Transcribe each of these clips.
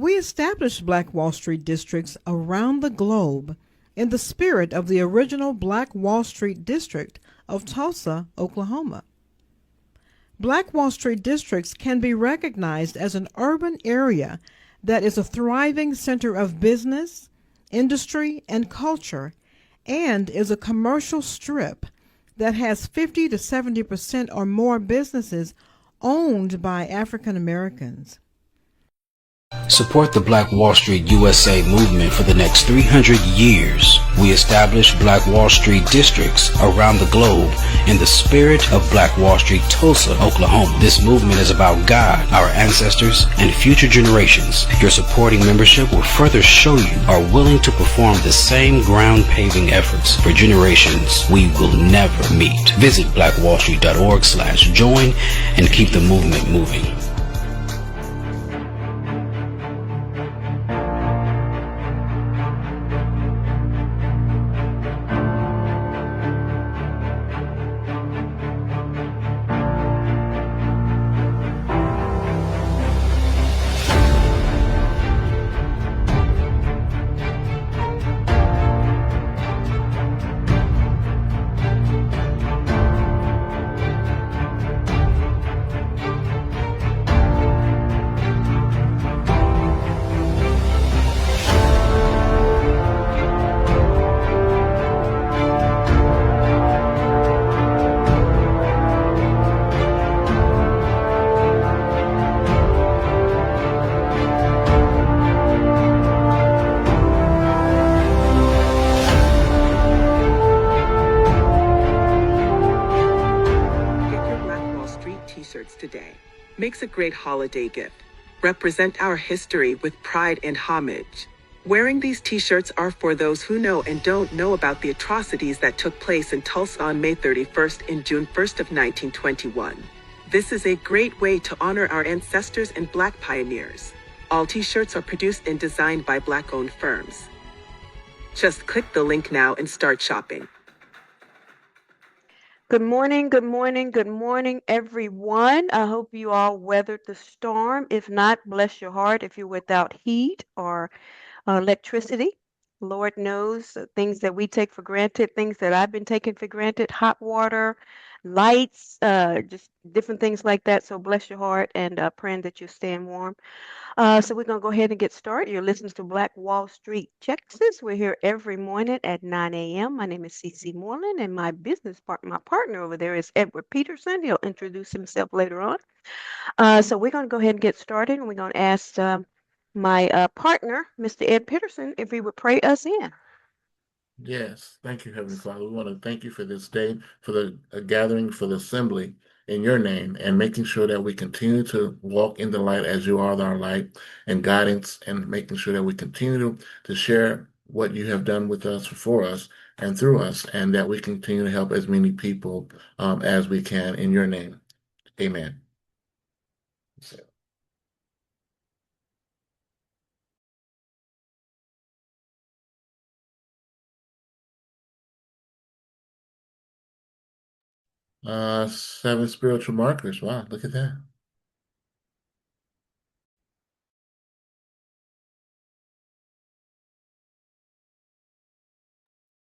We established Black Wall Street districts around the globe in the spirit of the original Black Wall Street district of Tulsa, Oklahoma. Black Wall Street districts can be recognized as an urban area that is a thriving center of business, industry, and culture, and is a commercial strip that has 50 to 70% or more businesses owned by African Americans. Support the Black Wall Street USA movement for the next 300 years. We established Black Wall Street districts around the globe in the spirit of Black Wall Street, Tulsa, Oklahoma. This movement is about God, our ancestors, and future generations. Your supporting membership will further show you are willing to perform the same ground paving efforts for generations we will never meet. Visit blackwallstreet.org/join and keep the movement moving. Today makes a great holiday gift. Represent our history with pride and homage. Wearing these t-shirts are for those who know and don't know about the atrocities that took place in Tulsa on May 31st and June 1st of 1921. This is a great way to honor our ancestors and Black pioneers. All t-shirts are produced and designed by Black-owned firms. Just click the link now and start shopping. Good morning, everyone. I hope you all weathered the storm. If not, bless your heart if you're without heat or electricity. Lord knows things that we take for granted, things that I've been taking for granted, hot water, lights, just different things like that. So bless your heart and praying that you're staying warm. So we're going to go ahead and get started. You're listening to Black Wall Street, Texas. We're here every morning at 9 a.m. My name is Cece Moreland, and my my partner over there is Edward Peterson. He'll introduce himself later on. So we're going to go ahead and get started, and we're going to ask my partner, Mr. Ed Peterson, if he would pray us in. Yes, thank you, Heavenly Father. We want to thank you for this day, for the gathering, for the assembly in your name, and making sure that we continue to walk in the light as you are our light and guidance, and making sure that we continue to share what you have done with us, for us, and through us, and that we continue to help as many people as we can in your name. Amen. Seven spiritual markers. Wow, look at that.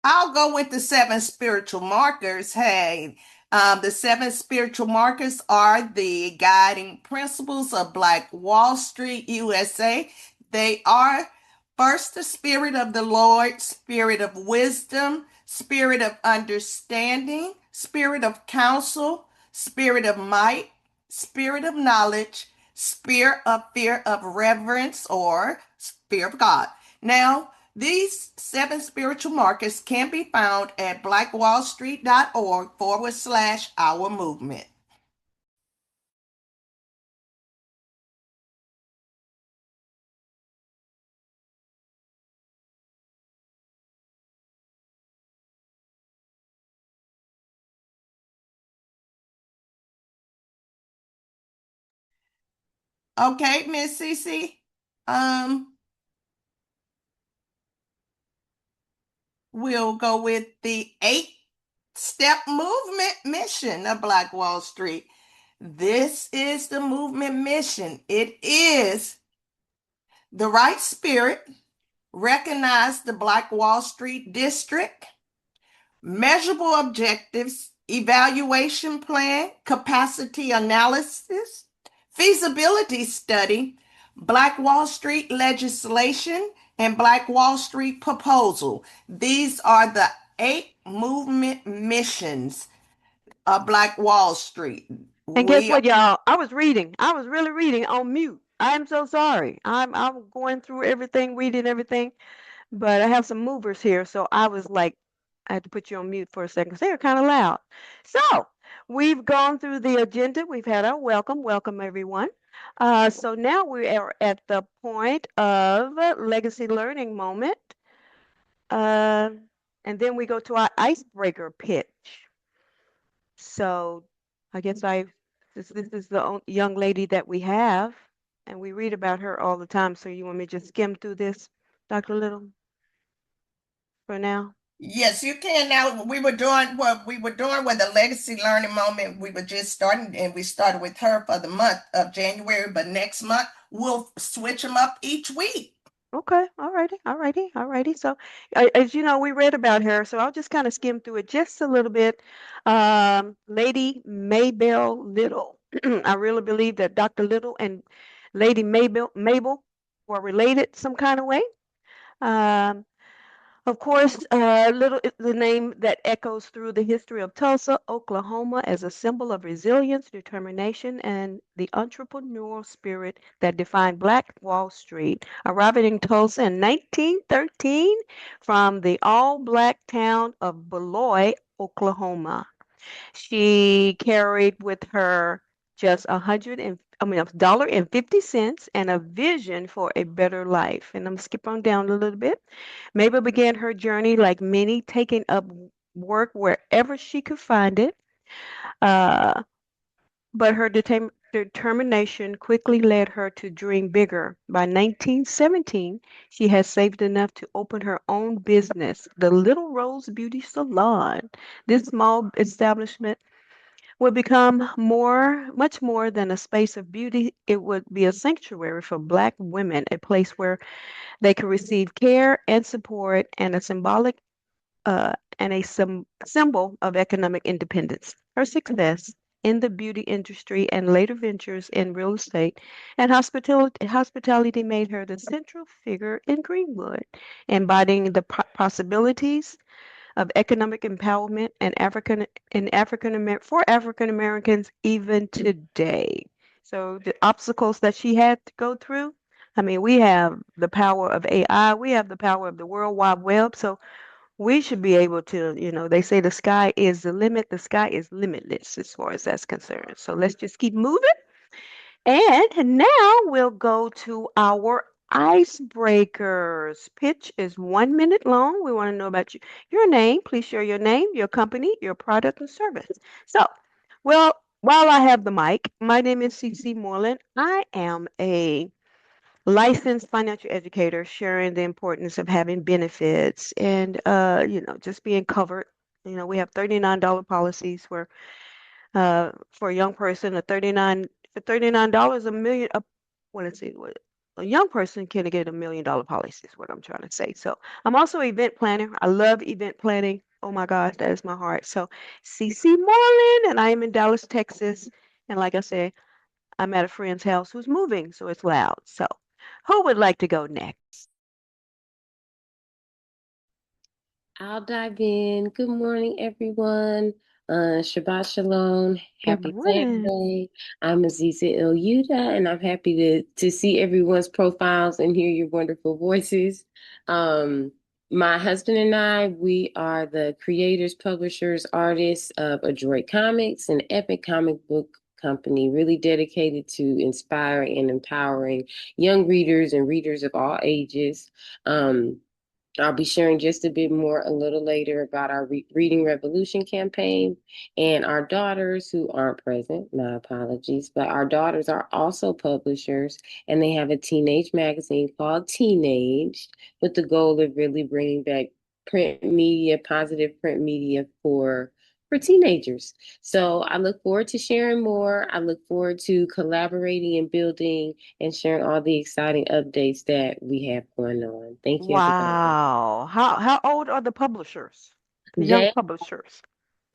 I'll go with the seven spiritual markers. Hey, the seven spiritual markers are the guiding principles of Black Wall Street USA. They are first, the spirit of the Lord, spirit of wisdom, spirit of understanding, spirit of counsel, spirit of might, spirit of knowledge, spirit of fear of reverence, or fear of God. Now, these seven spiritual markers can be found at blackwallstreet.org/our movement. Okay, Miss Cece. We'll go with the 8-step movement mission of Black Wall Street. This is the movement mission. It is The Right Spirit, Recognize the Black Wall Street District, Measurable Objectives, Evaluation Plan, Capacity Analysis, Feasibility Study, Black Wall Street Legislation, and Black Wall Street Proposal. These are the 8 movement missions of Black Wall Street. And guess We what, y'all? I was reading. I was really reading on mute. I'm so sorry. I'm going through everything, reading everything, but I have some movers here, so I was like, I had to put you on mute for a second because they were kind of loud. So we've gone through the agenda. We've had our welcome. Welcome, everyone. So now we are at the point of legacy learning moment. Uh, and then we go to our icebreaker pitch. So I guess this is the young lady that we have, and we read about her all the time. So you want me to just skim through this, Dr. Little, for now? Yes, you can. Now we were doing what we were doing with the legacy learning moment. We were just starting, and we started with her for the month of January. But next month we'll switch them up each week. Okay, alrighty. So, as you know, we read about her, so I'll just kind of skim through it just a little bit. Lady Maybelle Little. I really believe that Dr. Little and Lady Mabel were related some kind of way. Um, Of course, Little is the name that echoes through the history of Tulsa, Oklahoma, as a symbol of resilience, determination, and the entrepreneurial spirit that defined Black Wall Street. Arriving in Tulsa in 1913 from the all-Black town of Beloit, Oklahoma. She carried with her just $1.50 and a vision for a better life. And I'm skip on down a little bit. Mabel began her journey like many, taking up work wherever she could find it. Uh, but her determination quickly led her to dream bigger. By 1917, she had saved enough to open her own business, the Little Rose Beauty Salon. This small establishment would become much more than a space of beauty. It would be a sanctuary for Black women, a place where they could receive care and support, and a symbol of economic independence. Her success in the beauty industry and later ventures in real estate and hospitality made her the central figure in Greenwood, embodying the possibilities of economic empowerment for African Americans even today. So the obstacles that she had to go through, I mean, we have the power of AI, we have the power of the World Wide Web, so we should be able to, they say the sky is the limit, the sky is limitless as far as that's concerned. So let's just keep moving. And now we'll go to our icebreakers. Pitch is 1 minute long. We want to know about you, your name. Please share your name, your company, your product, and service. So, well, while I have the mic, my name is CC Moreland. I am a licensed financial educator sharing the importance of having benefits and, just being covered. We have $39 policies where for a young person, $39 a million. What is it? What a young person can get $1 million policy is what I'm trying to say. So I'm also an event planner. I love event planning. Oh my gosh, that is my heart. So CC Moreland, and I am in Dallas, Texas. And like I said, I'm at a friend's house who's moving, so it's loud. So who would like to go next? I'll dive in. Good morning, everyone. Shabbat Shalom. Good Happy morning. Saturday. I'm Aziza Ilyuda, and I'm happy to see everyone's profiles and hear your wonderful voices. My husband and I, we are the creators, publishers, artists of Adroit Comics, an epic comic book company really dedicated to inspiring and empowering young readers and readers of all ages. I'll be sharing just a bit more a little later about our Reading Revolution campaign and our daughters who aren't present. My apologies. But our daughters are also publishers, and they have a teenage magazine called Teenaged with the goal of really bringing back print media, positive print media for for teenagers. So I look forward to sharing more. I look forward to collaborating and building and sharing all the exciting updates that we have going on. Thank you, everybody. Wow. How old are the publishers? The young They publishers.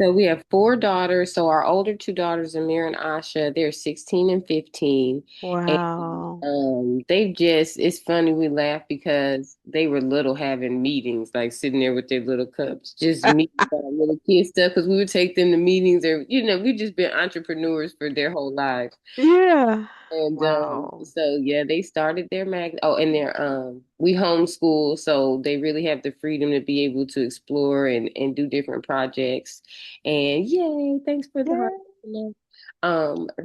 So we have four daughters. So our older two daughters, Amir and Asha, they're 16 and 15. And Wow. they've just, it's funny, we laugh because they were little having meetings, like sitting there with their little cups, just meeting about little kid stuff. Because we would take them to meetings, or, we've just been entrepreneurs for their whole lives. Yeah. And Wow. so yeah, they started their mag. Oh, and they're we homeschool, so they really have the freedom to be able to explore and do different projects. And yay, thanks for the heart. Yeah.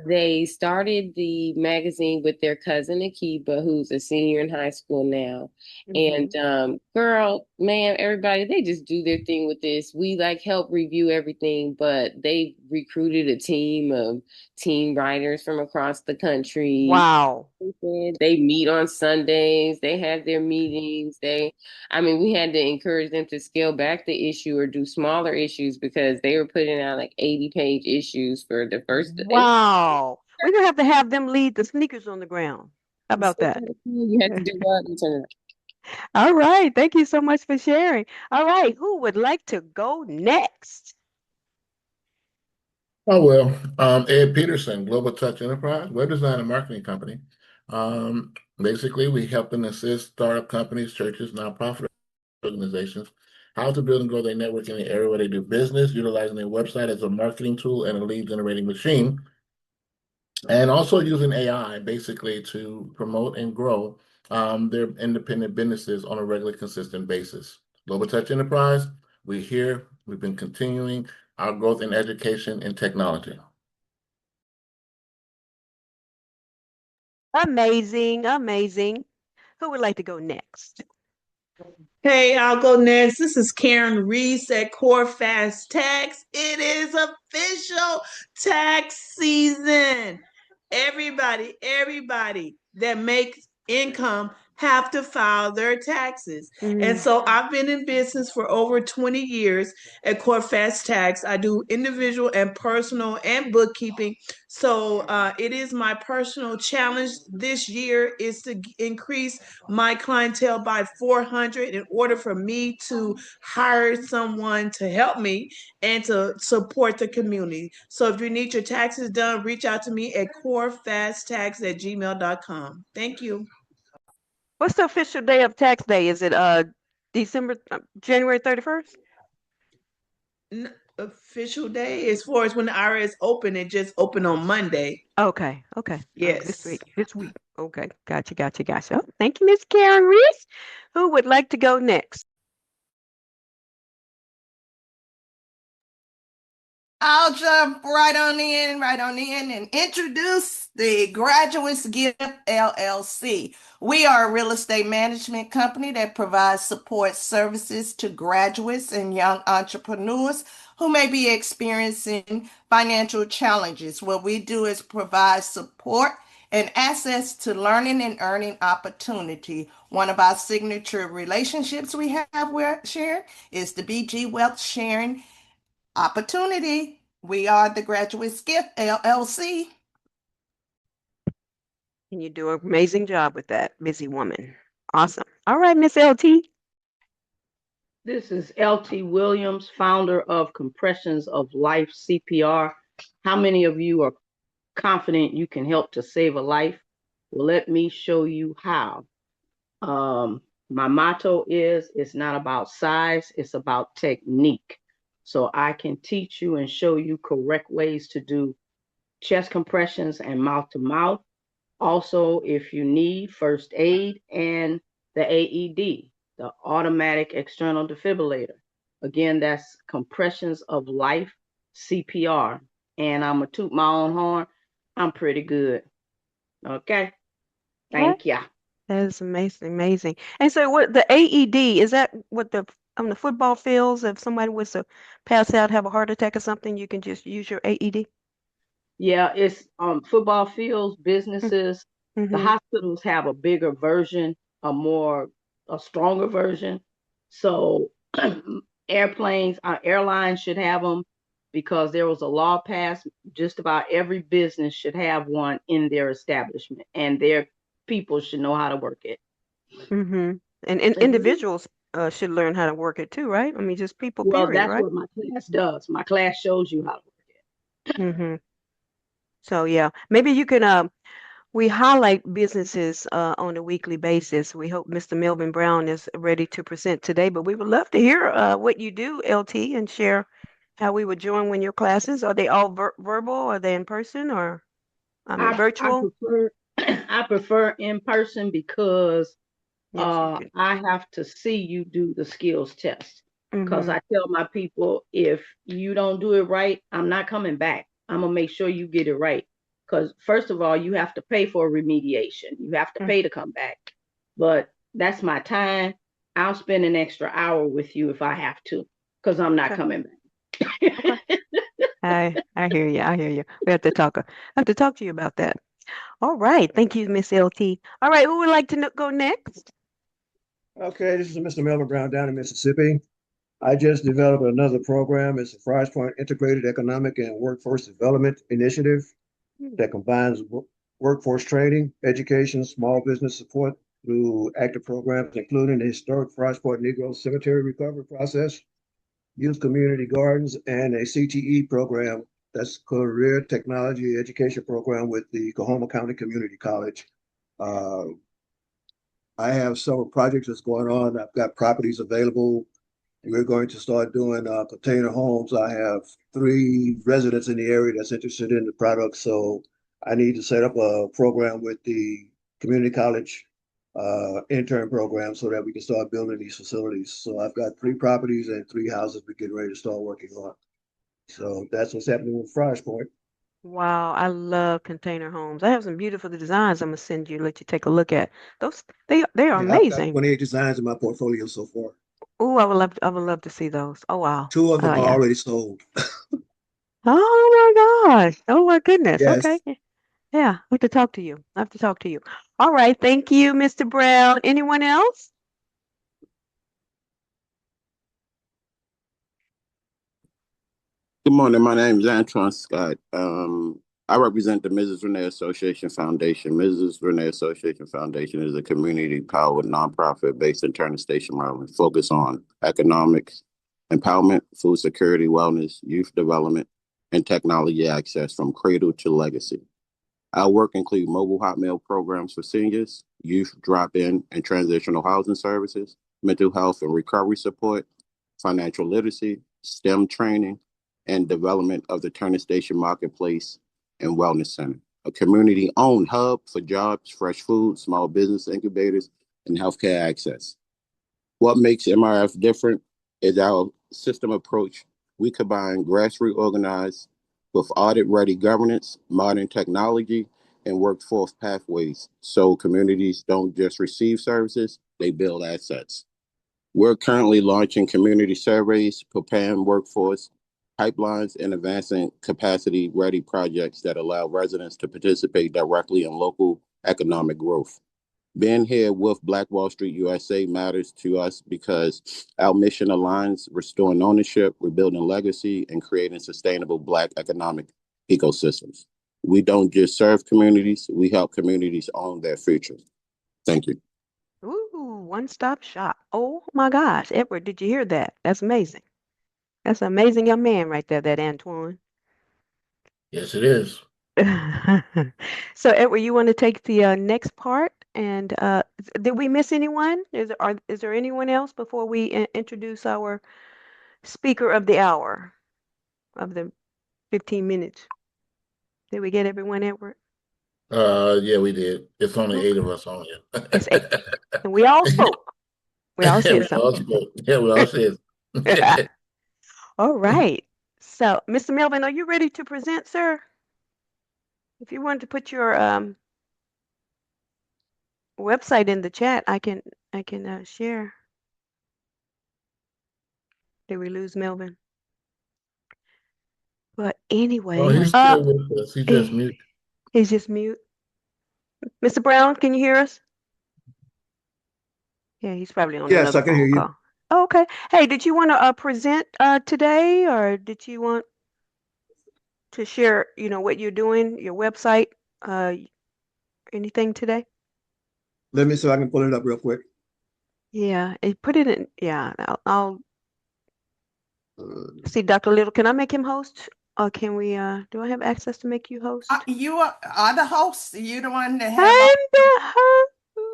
They started the magazine with their cousin Akiba, who's a senior in high school now. Hmm. And girl, man, everybody, they just do their thing with this. We like help review everything, but they recruited a team of teen writers from across the country. Wow. They meet on Sundays. They have their meetings. I mean, we had to encourage them to scale back the issue or do smaller issues because they were putting out like 80-page issues for the first. Wow. We're gonna have them lead the sneakers on the ground. How about that? You had to do what? All right. Thank you so much for sharing. All right. Who would like to go next? Oh, well, Ed Peterson, Global Touch Enterprise, web design and marketing company. Basically, we help and assist startup companies, churches, nonprofit organizations how to build and grow their network in the area where they do business, utilizing their website as a marketing tool and a lead generating machine, and also using AI basically to promote and grow their independent businesses on a regular, consistent basis. Global Touch Enterprise, we're here. We've been continuing our growth in education and technology. Amazing. Amazing. Who would like to go next? Hey, I'll go next. This is Karen Reese at Core Fast Tax. It is official tax season. Everybody that makes income have to file their taxes. And Mm. so I've been in business for over 20 years at Core Fast Tax. I do individual and personal and bookkeeping. So it is my personal challenge this year is to increase my clientele by 400 in order for me to hire someone to help me and to support the community. So if you need your taxes done, reach out to me at corefasttax@gmail.com. Thank you. What's the official day of tax day? Is it January 31st? Official day as far as when the IRS open, it just opened on Monday. Okay, okay. This Yes. week. This week. Okay. Gotcha. Oh, thank you, Miss Karen Reese. Who would like to go next? I'll jump right on in and introduce the Graduates Gift LLC. We are a real estate management company that provides support services to graduates and young entrepreneurs who may be experiencing financial challenges. What we do is provide support and access to learning and earning opportunity. One of our signature relationships we have with Sharon is the BG Wealth Sharing Opportunity. We are the Graduates Gift LLC. And you do an amazing job with that, busy woman. Awesome. All right, Miss LT. This is LT Williams, founder of Compressions of Life CPR. How many of you are confident you can help to save a life? Well, let me show you how. My motto is it's not about size, it's about technique. So I can teach you and show you correct ways to do chest compressions and mouth to mouth. Also, if you need first aid and the AED, the automatic external defibrillator. Again, that's Compressions of Life CPR. And I'm going to toot my own horn. I'm pretty good. Okay. Okay. Thank you. That is amazing. And so what the AED, is that what the on the football fields, if somebody was to pass out, have a heart attack or something, you can just use your AED? Yeah, it's football fields, businesses. The Mm-hmm. hospitals have a bigger version, a stronger version. So airlines should have them. because there was a law passed. Just about every business should have one in their establishment, and their people should know how to work it. Mm-hmm. And And individuals should learn how to work it too, right? I mean, just people, well, period, that's right? what my class does. My class shows you how to work it. Mm-hmm. So yeah, maybe you can we highlight businesses on a weekly basis. We hope Mr. Melvin Brown is ready to present today, but we would love to hear what you do, LT, and share how we would join when your classes. Are they all verbal? Are they in person or I mean I virtual? prefer I prefer in person because Yes, you can. I have to see you do the skills test. Because Mm-hmm. I tell my people, if you don't do it right, I'm not coming back. I'm gonna make sure you get it right. Because first of all, you have to pay for remediation. You have to Mm. pay to come back. But that's my time. I'll spend an extra hour with you if I have to, because I'm not Okay. coming Okay. back. I hear you. I hear you. We have to talk. I have to talk to you about that. All right. Thank you, Miss LT. All right. Who would like to go next? Okay, this is Mr. Melvin Brown down in Mississippi. I just developed another program. It's a Fry's Point Integrated Economic and Workforce Development Initiative Hmm. that combines workforce training, education, small business support through active programs, including the historic Fry's Point Negro Cemetery recovery process, youth community gardens, and a CTE program that's career technology education program with the Coahoma County Community College. Uh, I have several projects that's going on. I've got properties available. We're going to start doing container homes. I have 3 residents in the area that's interested in the product. So I need to set up a program with the community college intern program so that we can start building these facilities. So I've got 3 properties and 3 houses we're getting ready to start working on. So that's what's happening with Friars Point. Wow, I love container homes. I have some beautiful designs I'm gonna send you, let you take a look at. Those they are Yeah, I've got amazing. 28 designs in my portfolio so far. Oh, I would love to see those. Oh wow. Two of them are Yeah. already sold. Oh my gosh. Oh my goodness. Okay. Yes. Yeah, I have to talk to you. I have to talk to you. All right. Thank you, Mr. Brown. Anyone else? Good morning. My name is Antoine Scott. I represent the Mrs. Renee Association Foundation. Mrs. Renee Association Foundation is a community-powered nonprofit based in Turner Station, Maryland, focused on economics, empowerment, food security, wellness, youth development, and technology access from cradle to legacy. Our work includes mobile hot meal programs for seniors, youth drop-in and transitional housing services, mental health and recovery support, financial literacy, STEM training, and development of the Turner Station Marketplace and Wellness Center, a community-owned hub for jobs, fresh food, small business incubators, and healthcare access. What makes MRF different is our system approach. We combine grassroots organized with audit-ready governance, modern technology, and workforce pathways so communities don't just receive services, they build assets. We're currently launching community surveys, preparing workforce pipelines, and advancing capacity-ready projects that allow residents to participate directly in local economic growth. Being here with Black Wall Street USA matters to us because our mission aligns restoring ownership, rebuilding legacy, and creating sustainable Black economic ecosystems. We don't just serve communities, we help communities own their future. Thank you. Ooh, one-stop shop. Oh my gosh, Edward, did you hear that? That's amazing. That's an amazing young man right there, that Antoine. Yes, it is. So, Edward, you want to take the next part? And did we miss anyone? Is there anyone else before we introduce our speaker of the hour of the 15 minutes? Did we get everyone, Edward? Yeah, we did. It's only 8 Okay. of us on It's 8. here. And we all spoke. We all said We all something. spoke. Yeah, we all said. All right. So, Mr. Melvin, are you ready to present, sir? If you want to put your website in the chat, I can share. Did we lose Melvin? But Oh, anyway, he's still with us. He just eh, muted. he's just mute. Mr. Brown, can you hear us? Yeah, he's probably on Yes, another I can hear phone you. call. Oh, okay. Hey, did you want to present today, or did you want? to share, what you're doing, your website, anything today? Let me see if I can pull it up real quick. Yeah, put it in. Yeah, I'll Uh, see, Dr. Little. Can I make him host? Or can we? Do I have access to make you host? You are the host. You're the one that have I'm all.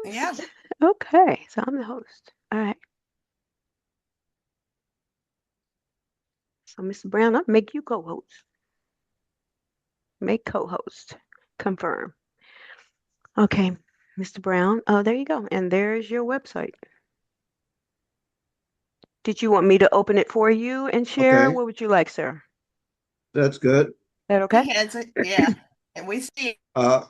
the Yeah. host. Okay, so I'm the host. All right. So, Mr. Brown, I'll make you co-host. Make co-host. Confirm. Okay, Mr. Brown. Oh, there you go. And there's your website. Did you want me to open it for you and share? okay, What would you like, sir? that's good. That okay? He has it. Yeah. And we see. Uh,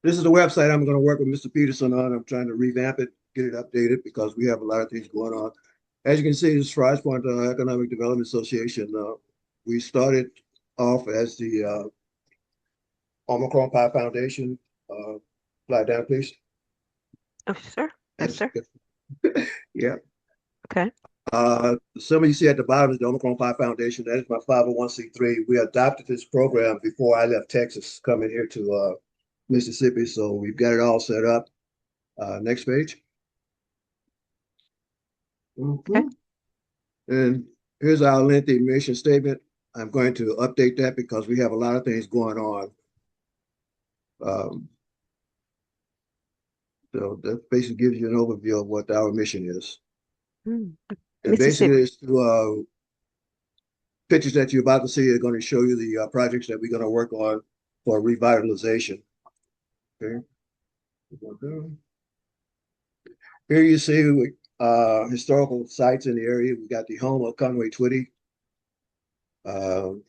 this is the website I'm going to work with Mr. Peterson on. I'm trying to revamp it, get it updated because we have a lot of things going on. As you can see, this is Fry's Point Economic Development Association. We started off as the Omicron Pi Foundation. Slide down, please. Oh, sir. Yes, That's sir. yeah. Okay. Some of you see at the bottom is the Omicron Pi Foundation. That is my 501c3. We adopted this program before I left Texas, coming here to Mississippi. So we've got it all set up. Next page. Okay. And here's our lengthy mission statement. I'm going to update that because we have a lot of things going on. So that basically gives you an overview of what our mission is. And basically, Mississippi. it's through pictures that you're about to see are going to show you the projects that we're going to work on for revitalization. Okay. Here you see historical sites in the area. We got the home of Conway Twitty. Okay,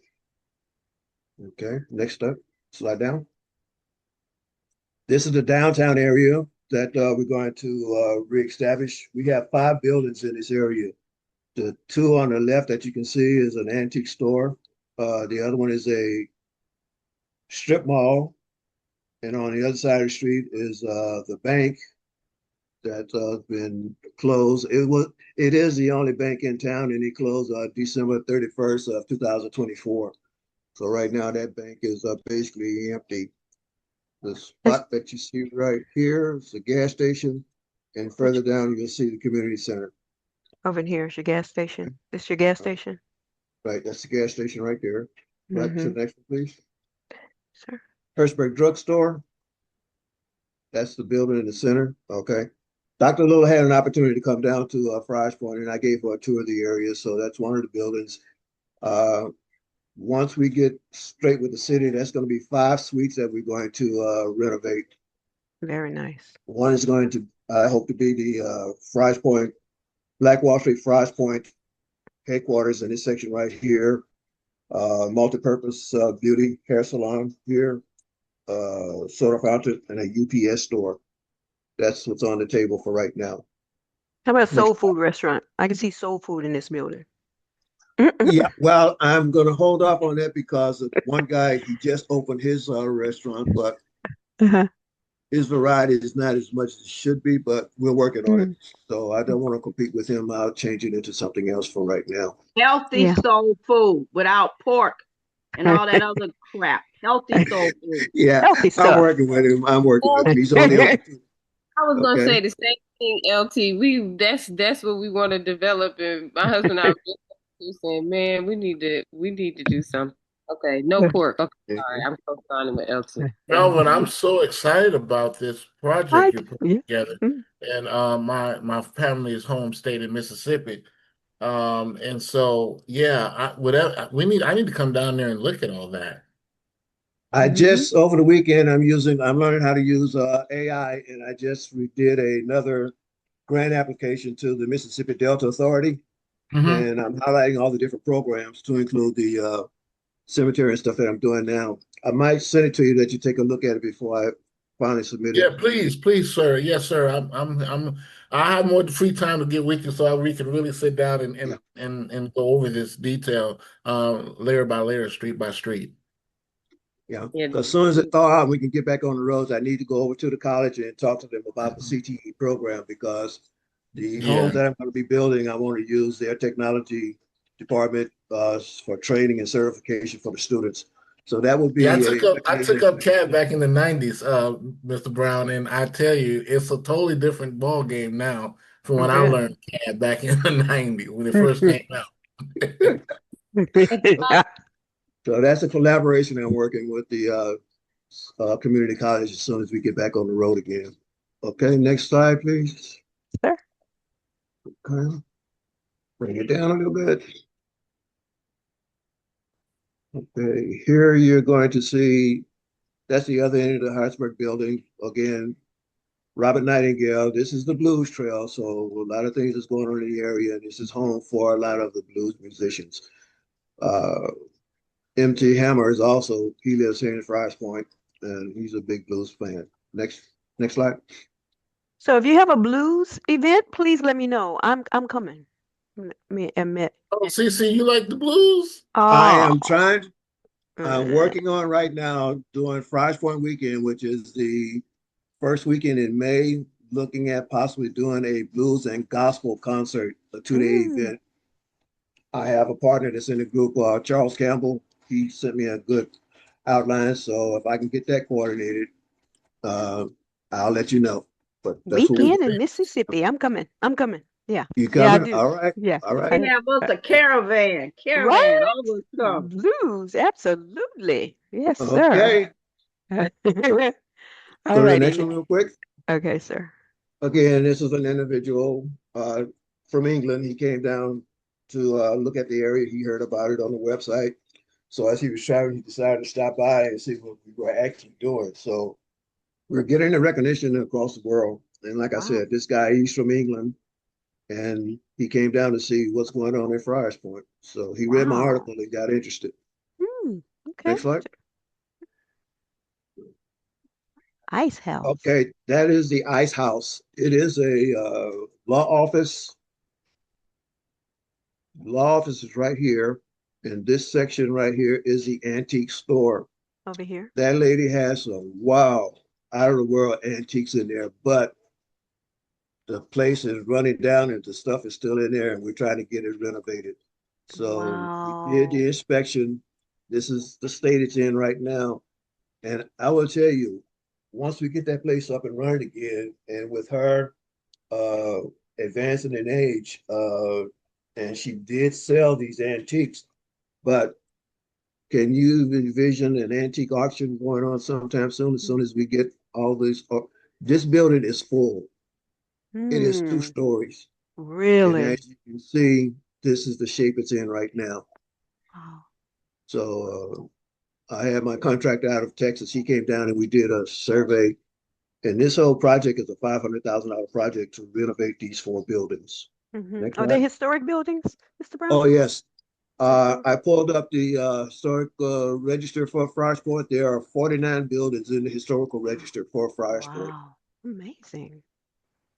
next up, slide down. This is the downtown area that we're going to reestablish. We have 5 buildings in this area. The 2 on the left that you can see is an antique store. The other one is a strip mall. And on the other side of the street is the bank that's been closed. It is the only bank in town, and it closed December 31st of 2024. So right now that bank is basically empty. The spot that you see right here is the gas station, and further down you'll see the community center. Over here is your gas station. This your gas station? Right, that's the gas station right there. Right to the next one, please. Sir. Hirschberg Drugstore. That's the building in the center. Okay. Dr. Little had an opportunity to come down to Fry's Point, and I gave her a tour of the area. So that's one of the buildings. Once we get straight with the city, that's going to be 5 suites that we're going to renovate. Very nice. One is going to, I hope to be the Fry's Point, Black Wall Street Fry's Point headquarters in this section right here. Multi-purpose beauty hair salon here, soda fountain, and a UPS store. That's what's on the table for right now. How about a soul food restaurant? I can see soul food in this building. Yeah, well, I'm going to hold off on that because one guy, he just opened his restaurant, but his variety is not as much as it should be, but we're working on it. So I don't want to compete with him. I'll change it into something else for right now. Healthy soul food without pork and all that other crap. Healthy soul food. Yeah, Healthy stuff. I'm working with him. He's only open. I was gonna say the same thing, LT. That's what we want to develop, and my husband and I were just saying, man, we need to do something. Okay, no pork. Okay, sorry, I'm co-signing with LT. Melvin, I'm so excited about this project you're putting together. And my family is home state in Mississippi. And so yeah, I need to come down there and look at all that. I just over the weekend I'm learning how to use AI, and I just did another grant application to the Mississippi Delta Authority, and I'm highlighting all the different programs to include the cemetery and stuff that I'm doing now. I might send it to you that you take a look at it before I finally submit it. Yeah, please, sir. Yes, sir. I have more free time to get with you so we can really sit down and go over this detail layer by layer, street by street. Yeah, because as soon as it thaw out, we can get back on the roads. I need to go over to the college and talk to them about the CTE program because the homes that I'm going to be building, I want to use their technology department for training and certification for the students. So that would Yeah, be a I took recommendation up for next CAD week. back in the 90s, Mr. Brown, and I tell you, it's a totally different ball game now from when I Really? learned CAD back in the 90s when it first came out. So that's a collaboration I'm working with the community college as soon as we get back on the road again. Okay, next slide, please. Sir. Okay, bring it down a little bit. Okay, here you're going to see that's the other end of the Hartsburg building. Again, Robert Nightingale. This is the Blues Trail, so a lot of things is going on in the area. This is home for a lot of the blues musicians. Uh, MT Hammer is also he lives here in Friars Point, and he's a big blues fan. Next slide. So if you have a blues event, please let me know. I'm coming. Me admit. Oh, CC, you like the blues? I Oh. am trying. I'm uh, working on right now doing Friars Point weekend, which is the first weekend in May. Looking at possibly doing a blues and gospel concert, a 2 day mm, event. I have a partner that's in the group, Charles Campbell. He sent me a good outline, so if I can get that coordinated, uh, I'll let you know. But that's what we're weekend doing. in Mississippi. I'm coming. I'm coming. Yeah. You Yeah, I coming? do. All right. Yeah. All right. We I, have us I, a caravan. right? Caravan, all will come. Blues. Absolutely. Yes, sir. Okay. All Go to the righty. next one real quick. Okay, sir. Again, this is an individual from England. He came down to look at the area. He heard about it on the website. So as he was traveling, he decided to stop by and see what we were actually doing. So we're getting the recognition across the world. And like I Wow. said, this guy, he's from England, and he came down to see what's going on in Friars Point. So he read my Wow. article and got interested. Okay. Next slide. Ice house. Okay, that is the Ice House. It is a law office. Law office is right here. And this section right here is the antique store. Over here. That lady has some wow, out of the world antiques in there, but the place is running down and the stuff is still in there and we're trying to get it renovated. So we did Wow. the inspection. This is the state it's in right now. And I will tell you, once we get that place up and running again, and with her uh, advancing in age, and she did sell these antiques, but can you envision an antique auction going on sometime soon? As soon as we get all this, this building is full. It is two Hmm. stories. And Really? as you can see, this is the shape it's in right now. Wow. So I had my contractor out of Texas. He came down and we did a survey. And this whole project is a $500,000 project to renovate these four buildings. Next Are they slide. historic buildings, Mr. Brown? Oh, yes. Okay. I pulled up the historic register for Friars Point. There are 49 buildings in the historical register for Friars Point. Wow. Amazing.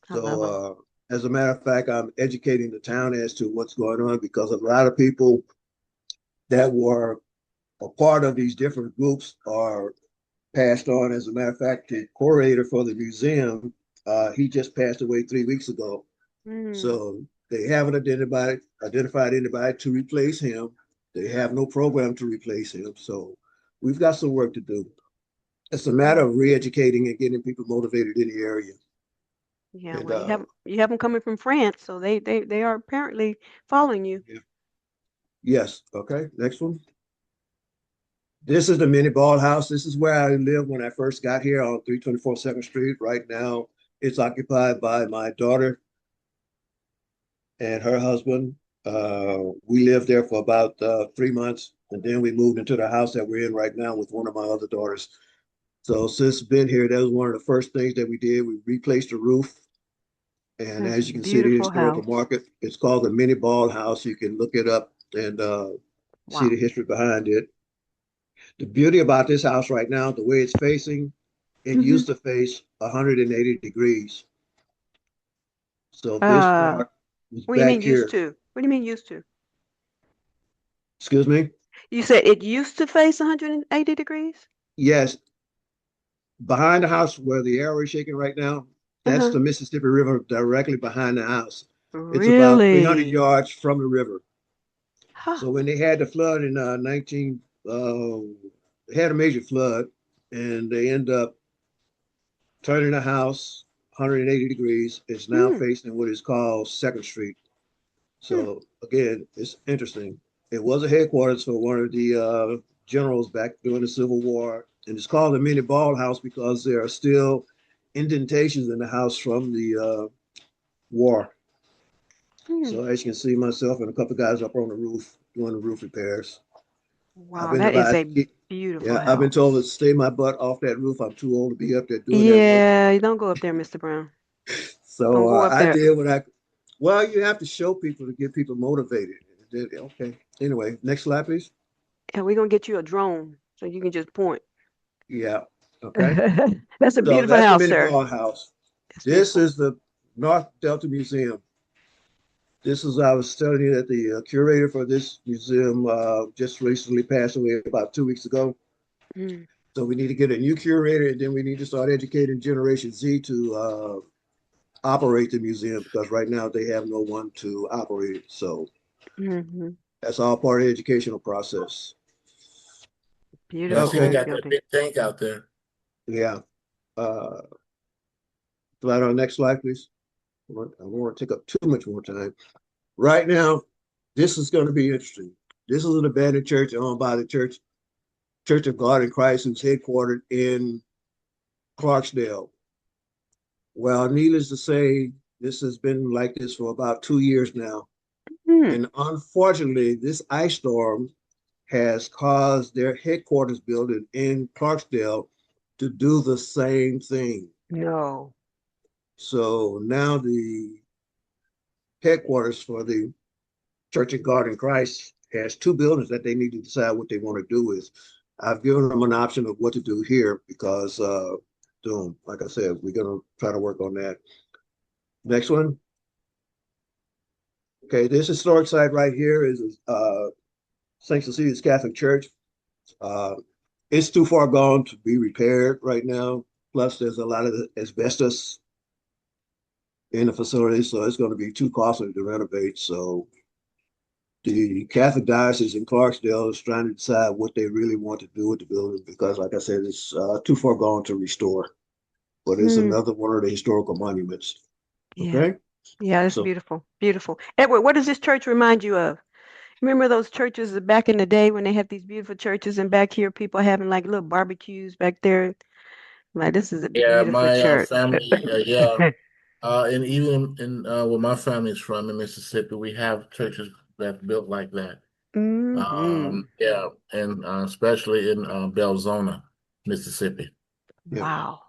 I love So, them. as a matter of fact, I'm educating the town as to what's going on because a lot of people that were a part of these different groups are passed on. As a matter of fact, the curator for the museum, he just passed away 3 weeks ago. Mm. So they haven't identified anybody to replace him. They have no program to replace him. So we've got some work to do. It's a matter Mm. of re-educating and getting people motivated in the area. Yeah, And well, you have them coming from France, so they are apparently following you. yeah. Yes, okay. Next one. This is the mini ball house. This is where I lived when I first got here on 324 2nd Street. Right now, it's occupied by my daughter and her husband. We lived there for about 3 months, and then we moved into the house that we're in right now with one of my other daughters. So since been here, that was one of the first things that we did. We replaced the roof, and That's a as you can see, the beautiful historical house. market. It's called the Mini Ball House. You can look it up and see Wow. the history behind it. The beauty about this house right now, the way it's facing, it hmm used to face 180 degrees. So this Uh, part was what do you back mean used here. to? What do you mean used to? Excuse me? You said it used to face 180 degrees? Yes, behind the house where the arrow is shaking right now, that's Uh-huh. the Mississippi River directly behind the house. It's about 300 Really? yards from the river. Huh. So when they had the flood in 19, had a major flood, and they end up turning the house 180 degrees. It's now Hmm. facing what is called Second Street. Hmm. So again, it's interesting. It was a headquarters for one of the generals back during the Civil War, and it's called the Mini Ball House because there are still indentations in the house from the war. Hmm. So as you can see, myself and a couple of guys up on the roof doing the roof repairs. I've Wow, been that is advised a to keep, beautiful yeah, I've been house. told to stay my butt off that roof. I'm too old to be up there doing that work. Yeah, you don't go up there, Mr. Brown. So Don't go up I there. did what I, well, you have to show people to get people motivated. Okay. Anyway, next slide, please. And we're gonna get you a drone so you can just point. Yeah. Okay. That's a So beautiful that's the house, Mini sir. Ball House. It's This beautiful. is the North Delta Museum. This is, I was telling you that the curator for this museum just recently passed away about 2 weeks ago. Mm. So we need to get a new curator, and then we need to start educating Generation Z to operate the museum because right now they have no one to operate it. So Hmm. that's all part of the educational process. Yeah, I Beautiful see they Okay. got that building. big tank out there. Yeah. Uh, Slide on the next slide, please. I don't want to take up too much more time. Right now, this is going to be interesting. This is an abandoned church owned by the Church of God in Christ, who's headquartered in Clarksdale. Well, needless to say, this has been like this for about 2 years now. Hmm. And unfortunately, this ice storm has caused their headquarters building in Clarksdale to do the same thing. No. So now the headquarters for the Church of God in Christ has two buildings that they need to decide what they want to do with. I've given them an option of what to do here because, like I said, we're going to try to work on that. Next one. Okay, this historic site right here is St. Cecilia's Catholic Church. Uh, it's too far gone to be repaired right now. Plus, there's a lot of asbestos in the facility, so it's going to be too costly to renovate. So the Catholic Diocese in Clarksdale is trying to decide what they really want to do with the building because, like I said, it's too far gone to restore. But it's Hmm. another one of the historical monuments. Yeah. Okay, Yeah, it's so beautiful. Beautiful. Edward, what does this church remind you of? Remember those churches back in the day when they have these beautiful churches and back here people having like little barbecues back there? Like this is a Yeah, beautiful my church. family, yeah. And even in where my family's from in Mississippi, we have churches that's built like that. Hmm. Yeah, and especially in Belzona, Mississippi. yeah, Wow.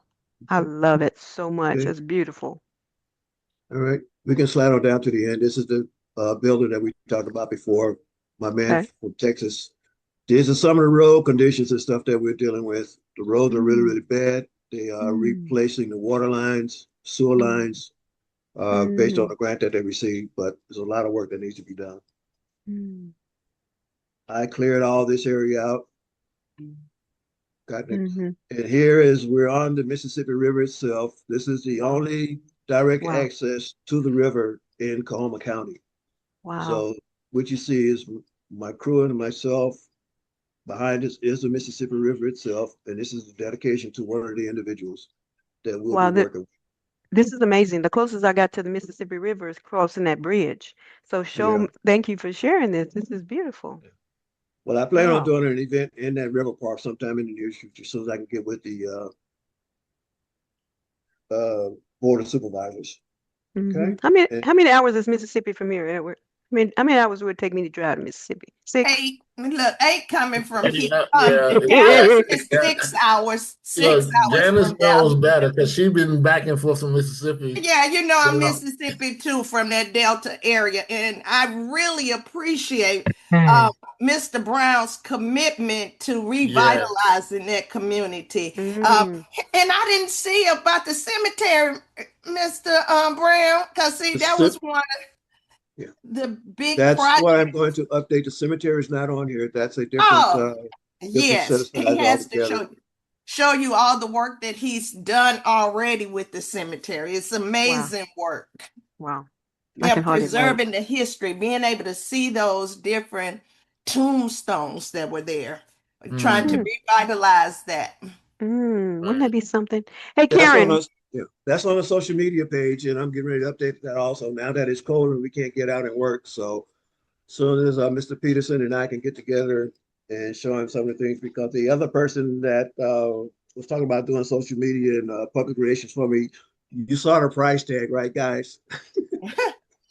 I love it so much. okay, It's beautiful. all right. We can slide on down to the end. This is the building that we talked about before. My man Okay. from Texas. These are some of the road conditions and stuff that we're dealing with. The roads are really, Mm, really bad. They are mm, replacing the water lines, sewer mm, lines, based on mm, the grant that they received, but there's a lot of work that needs to be done. mm, I cleared all this area out, got it. mm-hmm. And here is, we're on the Mississippi River itself. This is the Wow. only direct Wow. access to the river in Coahoma County. Wow. So what you see is my crew and myself. Behind us is the Mississippi River itself, and this is a dedication to one of the individuals that we'll be Wow. working with. This is amazing. The closest I got to the Mississippi River is crossing that bridge. So Yeah. thank you for sharing this. This is beautiful. Well, I plan on Wow. doing an event in that river park sometime in the near future, as soon as I can get with the board of supervisors. Hmm. Okay. And How many hours is Mississippi from here, Edward? I mean, how many hours would it take me to drive to Mississippi? 6? Eight, look, eight coming from here. Yeah, yeah, Dallas exactly. is Yeah. 6 hours, six Look, hours Janice from knows Dallas. better because she's been back and forth from Mississippi. Yeah, you know, I'm Yeah, Mississippi too, from that Delta area, and I really appreciate uh, Mm. Mr. Brown's commitment to yeah. revitalizing that community. Mm. And I didn't see about the cemetery, Mr. Brown, because see, the that was sim- one of yeah, the big that's what I'm projects. going to update. The cemetery is not on here. That's a Oh, different set yes, he aside has to altogether. show you all the work that he's done already with the cemetery. It's Wow. amazing work. Wow. I Yeah, can hardly wait. preserving the history, being able to see those different tombstones that were there. trying to Mm. revitalize that. Wouldn't Right. that be something? Hey, That's on Karen. us. Yeah, that's on the social media page, and I'm getting ready to update that also. Now that it's cold and we can't get out and work, so soon as Mr. Peterson and I can get together and show him some of the things, because the other person that was talking about doing social media and public relations for me, you saw the price tag, right, guys?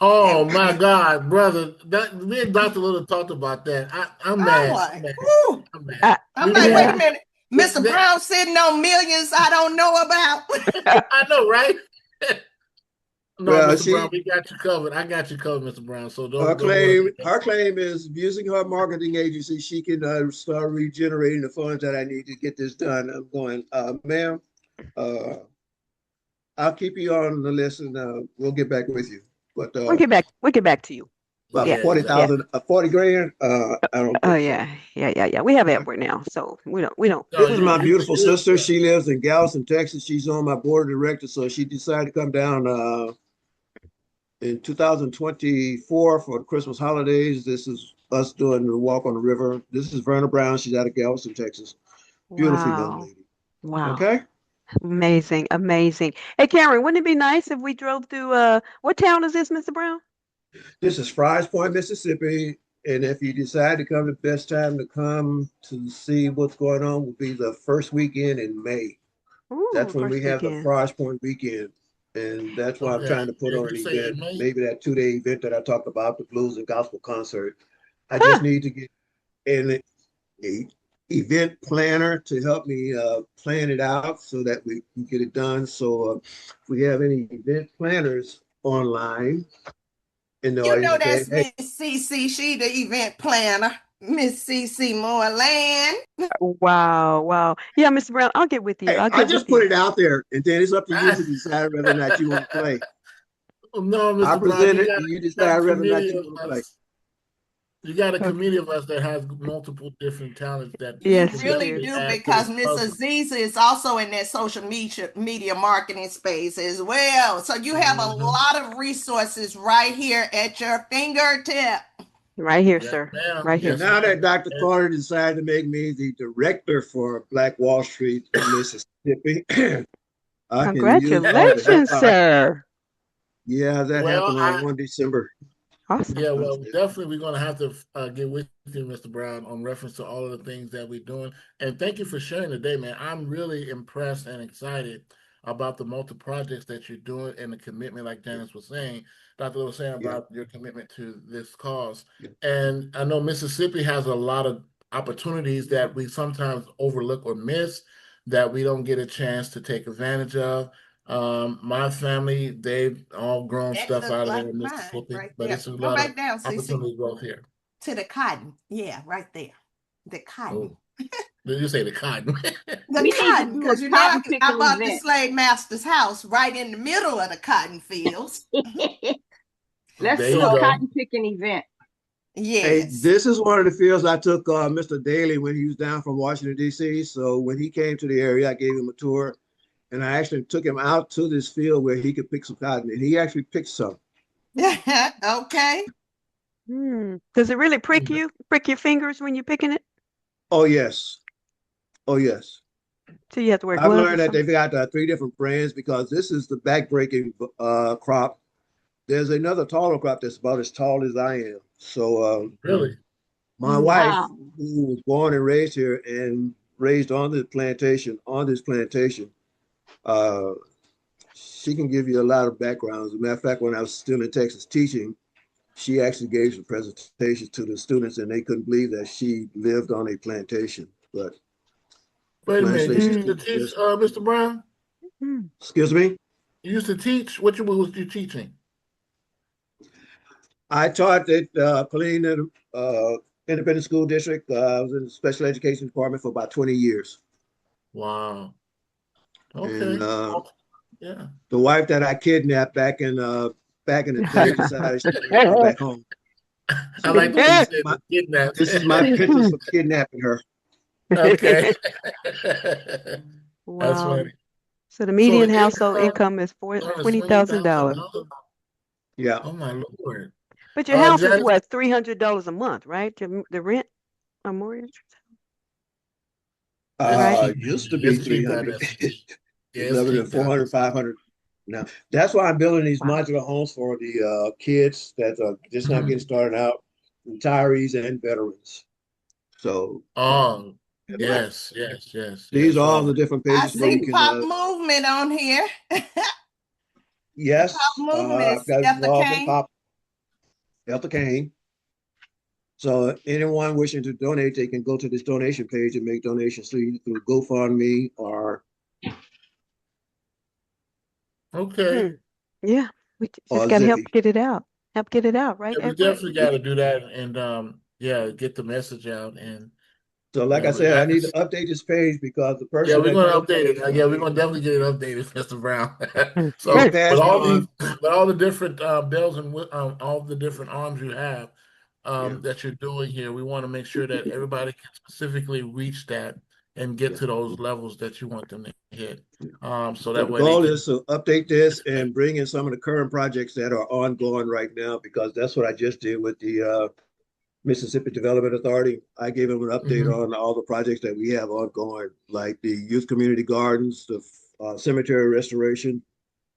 Oh And my God, brother! That me and Dr. Little talked about that. I'm I'm mad. I'm like, mad. whoo. I'm mad. I, I'm We like, wait a yeah. we minute. Mr. that, Brown sitting on millions I don't know about. I know, right? No, Well, Mr. Brown, she we got you covered. I got you covered, Mr. Brown. So her don't worry claim about that. her claim is using her marketing agency, she can start regenerating the funds that I need to get this done. I'm going, ma'am, uh, I'll keep you on the list, and we'll get back with you. But We'll get back. We'll get back to you. about Yeah. Yeah, forty exactly. Yeah. thousand, 40 grand, I don't Oh think so. yeah. Yeah. Yeah. Yeah. We have Edward now, so we don't. No, This is We, my you beautiful good. sister. She lives in Galveston, Texas. She's on my board of directors, so she decided to come down in 2024 for the Christmas holidays. This is us doing the walk on the river. This is Verna Brown. She's out of Galveston, Texas. Beautiful young wow. lady. Wow. Okay. Amazing. Amazing. Hey, Karen, wouldn't it be nice if we drove through? What town is this, Mr. Brown? This is Fry's Point, Mississippi. And if you decide to come, the best time to come to see what's going on will be the first weekend in May. That's Ooh, when we first have the weekend. Fry's Point weekend. And that's why I'm Okay. trying to put And on you an say event, in May? maybe that 2 day event that I talked about, the blues and gospel concert. I just Huh. need to get an event planner to help me plan it out so that we can get it done. So if we have any event planners online in the You audience, know okay, that's hey, Miss CC. She the event planner. Miss CC Moreland. Wow. Wow. Yeah, Mr. Brown, I'll get with you. hey, I'll I get just with put you. it out there, and then it's up to you I, to decide whether or not you want to play. no, I Mr. Brown, present it, and you you got decide a whether or not committee you of want to play. us. You got a Okay. committee of us that has multiple different talents that You Yes, can we really do. definitely do, add to because this Miss puzzle. Aziza is also in that social media marketing space as well. So you have a Hmm. lot of resources right here at your fingertip. Right here, Yes, sir. ma'am. Right And here. Yes, now ma'am. that Dr. And Carter decided to make me the director for Black Wall Street in Mississippi, I can use her to help Congratulations, out. sir. Yeah, that well, happened on I 1 December. Awesome. yeah, well, definitely we're going to have to get with you, Mr. Brown, on reference to all of the things that we're doing. And thank you for sharing today, man. I'm really impressed and excited about the multi projects that you're doing and the commitment, like Yeah, Janice was saying, Dr. Little was saying yeah, about your commitment to this cause. yeah. And I know Mississippi has a lot of opportunities that we sometimes overlook or miss that we don't get a chance to take advantage of. My family, they've all grown That stuff looked out of there like in mine Mississippi, right but there. it's a Go lot of back down, CC, opportunity growth here. to the cotton. Yeah, right there. The cotton. Oh, did you say the cotton? The We need to cotton, do a because cotton I picking bought the event. slave master's house right in the middle of the cotton fields. Let's There do you a So go. cotton picking event. Hey, yes. this is one of the fields I took Mr. Daly when he was down from Washington, D.C. So when he came to the area, I gave him a tour, and I actually took him out to this field where he could pick some cotton, and he actually picked some. Okay. Does it really prick you? Prick your fingers when you're picking it? Oh, yes. Oh, yes. So you have to wear I've gloves or learned that something? they've got three different brands because this is the backbreaking crop. There's another taller crop that's about as tall as I am. So Really? my wife, Wow. who was born and raised here and raised on this plantation, uh, she can give you a lot of backgrounds. As a matter of fact, when I was still in Texas teaching, she actually gave some presentations to the students, and they couldn't believe that she lived on a plantation. But the Wait a minute. You plantation used still to Mm, teach, exists. Mr. Brown? mm. Excuse me. You used to teach? What was you teaching? I taught at Colleen Independent School District. I was in the special education department for about 20 years. Wow. And Okay. Yeah. the wife that I kidnapped back in the day decided she wanted to come back home. I So like the way you said my, the kidnap. this is my penance for kidnapping her. Okay. That's Wow. funny. So the So median the household income income is four started twenty swinging thousand thousand dollars. dollars. Yeah. Oh my Lord. But your house is Janice, what, $300 a month, right? The rent or mortgage? Right. Used to be Let's keep that 300. as yeah, let's Living at keep that. 400, 500 now. That's why I'm building these Wow. modular homes for the kids that are just not getting Mhm. started out, retirees and veterans. So Oh, like yes, yes, yes, these yes. are all Right. the different I pages where you see can pop movement on here. Pop yes, movement I've is got it Steph involved in Kane. pop Delta Cane. So anyone wishing to donate, they can go to this donation page and make donations through GoFundMe Okay. Yeah. We just or got to help Zippy. get it out. Help get it out, right, Yeah, we Edward? definitely got to do that and yeah, get the message out and So like I whatever. said, I need to update this page because the Yeah, person we're that gonna donated update it. for Yeah, we're me gonna definitely get it updated, Mr. Brown. this So past month, with all the different bells and all the different arms you have yeah, that you're doing here, we want to make sure that everybody can specifically reach that and get yeah. to those levels that you want them to hit. So So that the way they goal can. is to update this and bring in some of the current projects that are ongoing right now, because that's what I just did with the Mississippi Development Authority. I gave them an update Mhm. on all the projects that we have ongoing, like the youth community gardens, the cemetery restoration,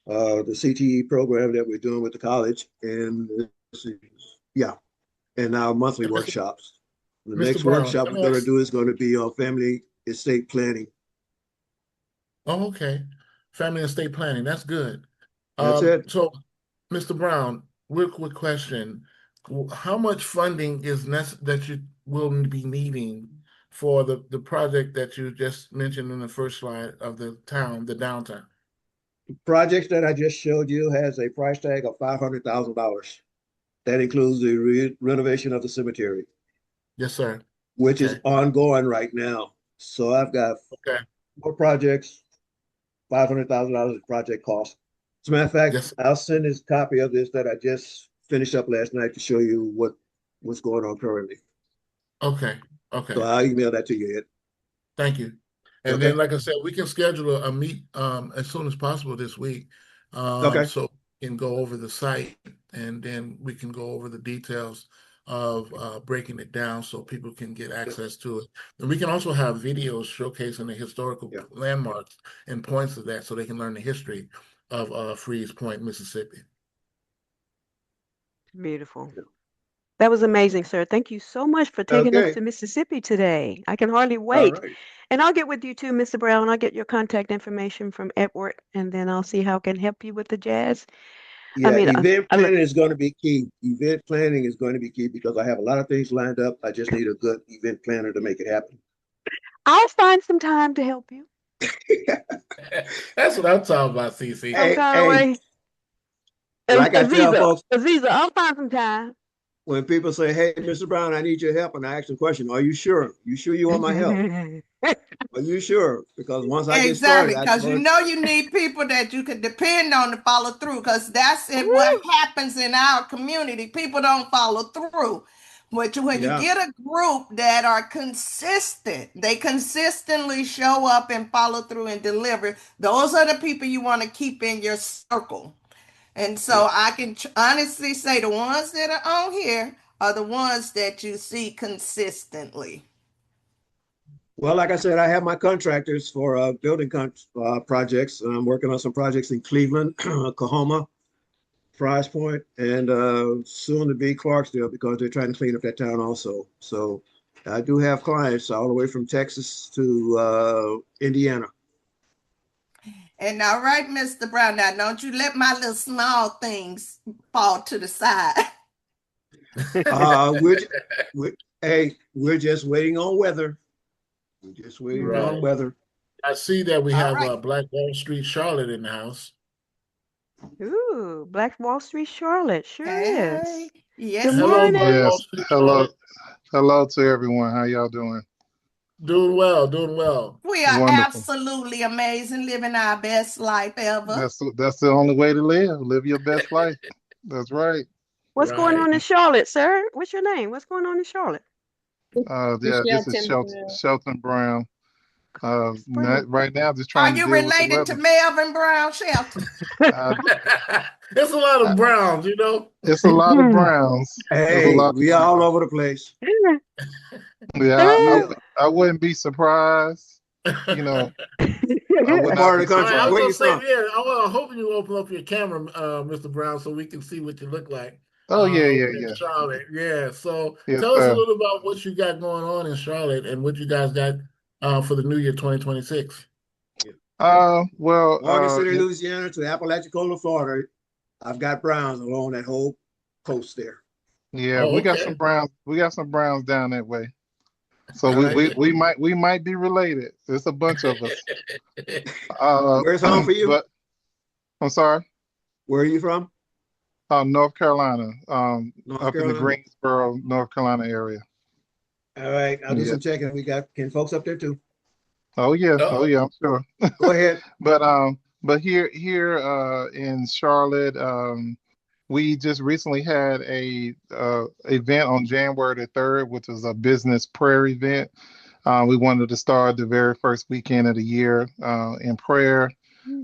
the CTE program that we're doing with the college, and yeah, and our monthly And workshops. The Mr. next Brown, workshop let we're me going to ask. do is going to be on family estate planning. Oh, okay. Family and estate planning. That's good. That's it. So, Mr. Brown, real quick question. How much funding is that you will be needing for the project that you just mentioned in the first slide of the town, the downtown? Projects that I just showed you has a price tag of $500,000. That includes the renovation of the cemetery, Yes, sir. which is Okay. ongoing right now. So I've got Okay. 4 projects, $500,000 project cost. As a matter of fact, Yes. I'll send this copy of this that I just finished up last night to show you what's going on currently. Okay. So Okay. I'll email that to you. Ed. Thank you. And then, Okay. like I said, we can schedule a meet as soon as possible this week. Okay. So we can go over the site and then we can go over the details of breaking it down so people can get Yep. access to it. And we can also have videos showcasing the historical Yeah. landmarks and points of that so they can learn the history of Freeze Point, Mississippi. Beautiful. That was amazing, sir. Thank you so much for taking us Okay. to Mississippi today. I can hardly All wait. right. And I'll get with you too, Mr. Brown. I'll get your contact information from Edward, and then I'll see how I can help you with the jazz. I Yeah, mean, event I look, planning is going to be key. Event planning is going to be key because I have a lot of things lined up. I just need a good event planner to make it happen. I'll find some time to help you That's what I'm talking about, CC. some Hey, kind of hey, way. like I tell Aziza, folks, Aziza, I'll find some time. when people say, "Hey, Mr. Brown, I need your help," and I ask them a question, "Are you sure? You sure you want my help? Are you sure?" Because once I get started, Exactly, I because know you it. know you need people that you can depend on to follow through. Because that's it, what Woo! happens in our community. People don't follow through. But when you Yeah. get a group that are consistent, they consistently show up and follow through and deliver. Those are the people you want to keep in your circle. And Yeah. so I can honestly say the ones that are on here are the ones that you see consistently. Well, like I said, I have my contractors for building projects. I'm working on some projects in Cleveland, Oklahoma, Fry's Point, and soon to be Clarksdale because they're trying to clean up that town also. So I do have clients all the way from Texas to Indiana. And all right, Mr. Brown, now don't you let my little small things fall to the side. Uh, we're, we're, hey, we're just waiting on weather. We're just waiting on Right. weather. I see that we All have right. Black Wall Street Charlotte in the house. Ooh, Black Wall Street, Charlotte. Sure Hey, is. Good yes, Hello, Black morning. Wall Yes. Street Hello. Charlotte. Hello to everyone. How y'all doing? Doing well, doing well. we are Wonderful. absolutely amazing, living our best life ever. That's the only way to live. Live your best life. That's right. What's going Right. on in Charlotte, sir? What's your name? What's going on in Charlotte? Yeah, this is Shelton Brown. Shelton Brown. Spring. Right now, just trying Are to you deal with the related to weather. Melvin Brown Shelton? Uh, It's a lot I, of Browns, you know. it's a lot of Browns. There's a Hey, lot of we all Browns. over the place. Yeah, We I wouldn't be surprised. You know, What not part be of the All right, country? I was surprised. Where gonna you say, from? yeah, I'm hoping you open up your camera, Mr. Brown, so we can see what you look like Oh yeah, over yeah, in yeah. Charlotte. Yeah, so Yes, tell us a sir. little about what you got going on in Charlotte and what you guys got for the new year 2026. Yeah. Well, Morgan City, Louisiana to Apalachicola, Florida. I've got browns along that whole coast there. yeah, Oh, we got some okay. browns. We got some browns down that way. So All right. we might be related. There's a bunch of us. Uh, Where's home for you? but I'm sorry. Where are you from? North Carolina. North Up in the Carolina. Greensboro, North Carolina area. All right, I'll do Yeah. some checking. We got folks up there too. Oh yeah. Oh Oh, yeah. I'm sure. Go ahead. But here in Charlotte, we just recently had a event on January the 3rd, which was a business prayer event. We wanted to start the very first weekend of the year in prayer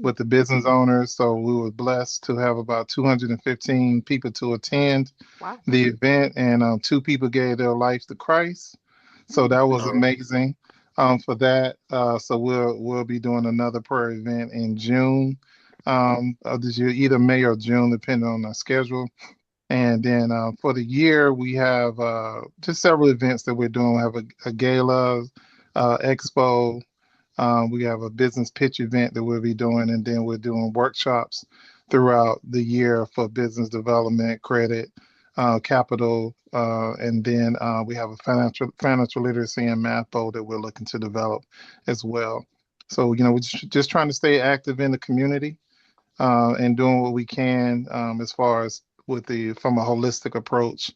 with the business owners. So we were blessed to have about 215 people to attend Wow. the event, and two people gave their life to Christ. So that was all amazing for that. So we'll be doing another prayer event in June of this year, either May or June, depending on our schedule. And then for the year, we have just several events that we're doing. We have a gala, expo. We have a business pitch event that we'll be doing, and then we're doing workshops throughout the year for business development, credit, capital, and then we have a financial literacy and math bowl that we're looking to develop as well. So we're just trying to stay active in the community and doing what we can as far as from a holistic approach,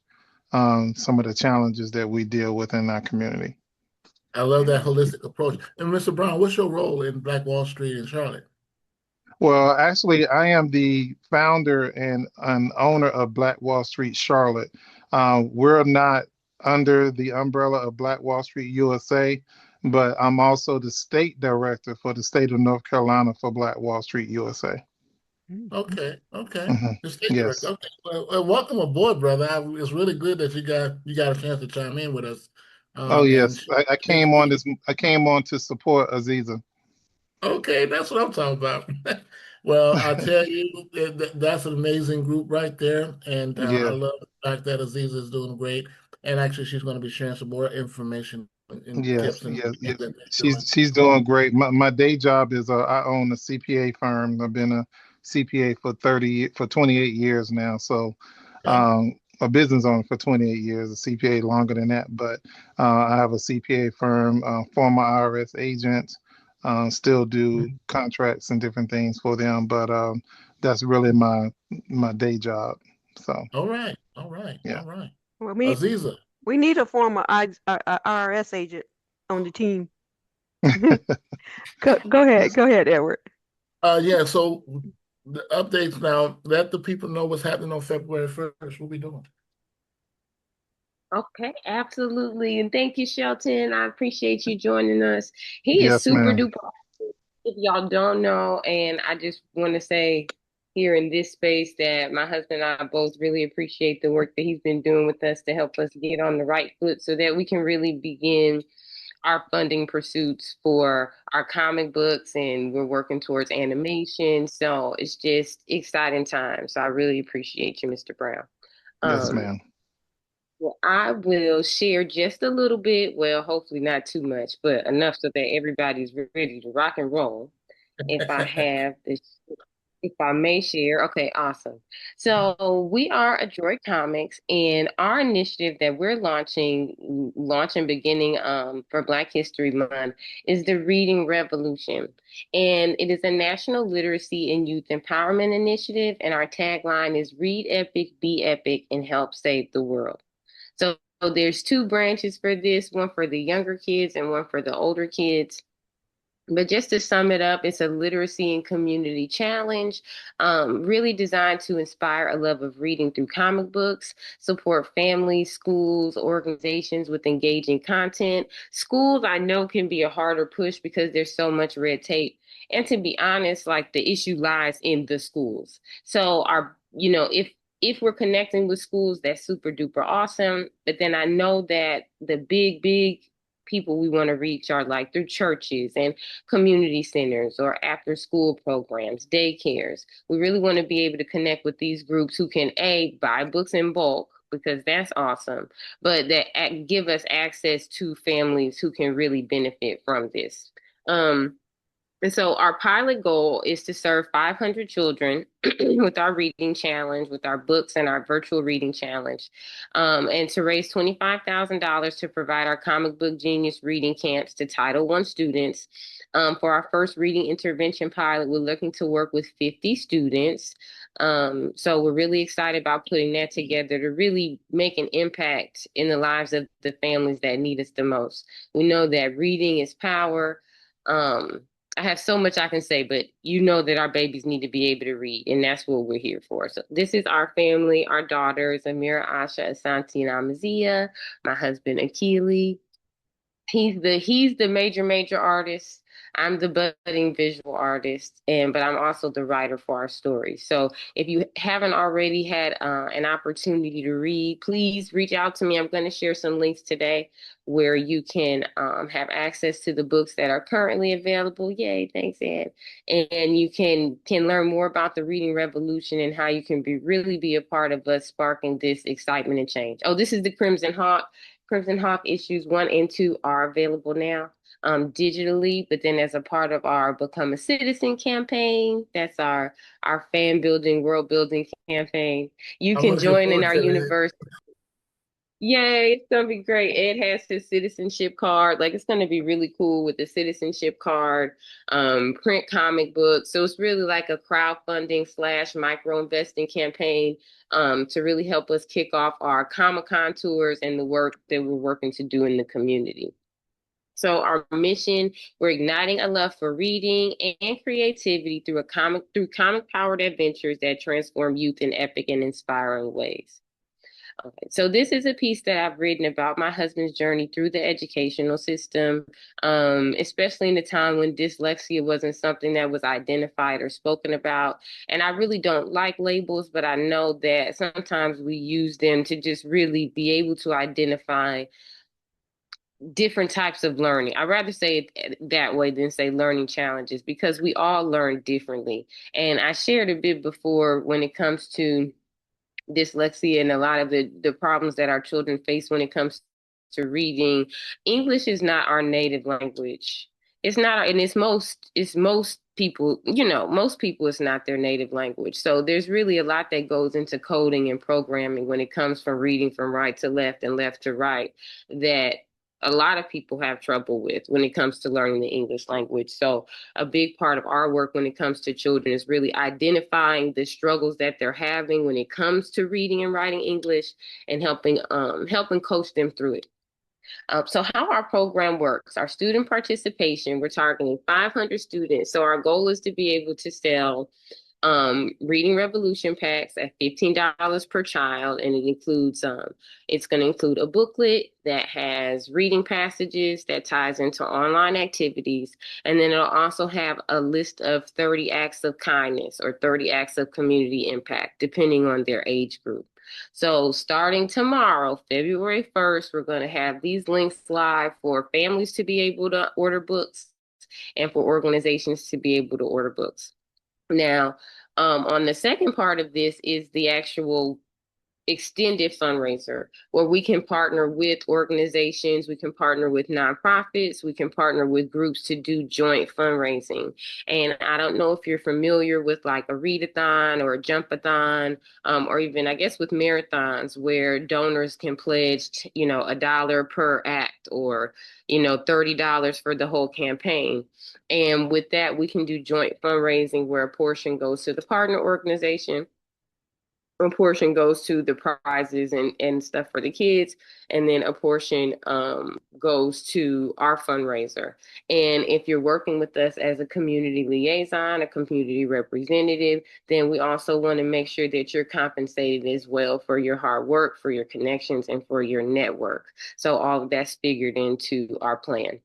some of the challenges that we deal with in our community. I love that holistic approach. And Mr. Brown, what's your role in Black Wall Street in Charlotte? Well, actually, I am the founder and an owner of Black Wall Street Charlotte. We're not under the umbrella of Black Wall Street USA, but I'm also the state director for the state of North Carolina for Black Wall Street USA. Okay, okay. Hmm. The state director. Yes. Okay. Well, welcome aboard, brother. It's really good that you got a chance to chime in with us. Oh, And yes. I came on this. I came on to support Aziza. okay, that's what I'm talking about. Well, I tell you, that's an amazing group right there, and I Yeah. love the fact that Aziza is doing great. And actually, she's going to be sharing some more information and Yes, tips and yes, things yes. that they're doing. She's doing great. My day job is I own a CPA firm. I've been a CPA for 28 years now. So Okay. a business owner for 28 years, a CPA longer than that. But I have a CPA firm, former IRS agent, still do contracts and different things for them. But that's really my day job. So All right, all right, yeah. all right. Well, Aziza. we need a former IRS agent on the team. Go ahead, Edward. Yeah, so the updates now, let the people know what's happening on February 1st. What we doing? Okay, absolutely. And thank you, Shelton. I appreciate you joining us. He is Yes, super ma'am. duper awesome. If y'all don't know, and I just want to say here in this space that my husband and I both really appreciate the work that he's been doing with us to help us get on the right foot so that we can really begin our funding pursuits for our comic books, and we're working towards animation. So it's just exciting times. So I really appreciate you, Mr. Brown. Yes, Um, ma'am. well, I will share just a little bit. Well, hopefully not too much, but enough so that everybody's ready to rock and roll. If I have this, if I may share. Okay, awesome. So we are Adroit Comics, and our initiative that we're launching beginning for Black History Month is the Reading Revolution. And it is a national literacy and youth empowerment initiative, and our tagline is Read Epic, Be Epic, and Help Save the World. So there's two branches for this, one for the younger kids and one for the older kids. But just to sum it up, it's a literacy and community challenge, really designed to inspire a love of reading through comic books, support families, schools, organizations with engaging content. Schools, I know, can be a harder push because there's so much red tape. And to be honest, like the issue lies in the schools. So if we're connecting with schools, that's super duper awesome. But then I know that the big people we want to reach are like through churches and community centers or after school programs, daycares. We really want to be able to connect with these groups who can buy books in bulk, because that's awesome, but that give us access to families who can really benefit from this. And so our pilot goal is to serve 500 children with our reading challenge, with our books and our virtual reading challenge, and to raise $25,000 to provide our comic book genius reading camps to Title I students. For our first reading intervention pilot, we're looking to work with 50 students. So we're really excited about putting that together to really make an impact in the lives of the families that need us the most. We know that reading is power. I have so much I can say, but you know that our babies need to be able to read, and that's what we're here for. So this is our family, our daughters, Amira, Asha, Asante, and Amazia, my husband, Akili. He's the major artist. I'm the budding visual artist, but I'm also the writer for our story. So if you haven't already had an opportunity to read, please reach out to me. I'm going to share some links today where you can have access to the books that are currently available. Yay, thanks, Ed. And you can learn more about the reading revolution and how you can really be a part of us sparking this excitement and change. Oh, this is the Crimson Hawk. Crimson Hawk issues 1 and 2 are available now digitally, but then as a part of our Become a Citizen campaign, that's our fan building, world building campaign, you I'm can looking join in forward our to that. universe. Yay, it's gonna be great. Ed has his citizenship card. Like, it's gonna be really cool with the citizenship card, print comic books. So it's really like a crowdfunding / micro investing campaign to really help us kick off our Comic-Con tours and the work that we're working to do in the community. So our mission, we're igniting a love for reading and creativity through comic powered adventures that transform youth in epic and inspiring ways. Okay, so this is a piece that I've written about my husband's journey through the educational system, especially in the time when dyslexia wasn't something that was identified or spoken about. And I really don't like labels, but I know that sometimes we use them to just really be able to identify different types of learning. I'd rather say it that way than say learning challenges, because we all learn differently. And I shared a bit before when it comes to dyslexia and a lot of the problems that our children face when it comes to reading. English is not our native language. It's not, and it's most people, most people, it's not their native language. So there's really a lot that goes into coding and programming when it comes from reading from right to left and left to right that a lot of people have trouble with when it comes to learning the English language. So a big part of our work when it comes to children is really identifying the struggles that they're having when it comes to reading and writing English and helping coach them through it. So how our program works, our student participation, we're targeting 500 students. So our goal is to be able to sell Reading Revolution packs at $15 per child, and it's going to include a booklet that has reading passages that ties into online activities, and then it'll also have a list of 30 acts of kindness or 30 acts of community impact, depending on their age group. So starting tomorrow, February 1st, we're going to have these links live for families to be able to order books and for organizations to be able to order books. Now, on the second part of this is the actual extended fundraiser where we can partner with organizations, we can partner with nonprofits, we can partner with groups to do joint fundraising. And I don't know if you're familiar with like a readathon or a jumpathon, or even I guess with marathons where donors can pledge, $1 per act or, $30 for the whole campaign. And with that, we can do joint fundraising where a portion goes to the partner organization, a portion goes to the prizes and stuff for the kids, and then a portion goes to our fundraiser. And if you're working with us as a community liaison, a community representative, then we also want to make sure that you're compensated as well for your hard work, for your connections, and for your network. So all of that's figured into our plan.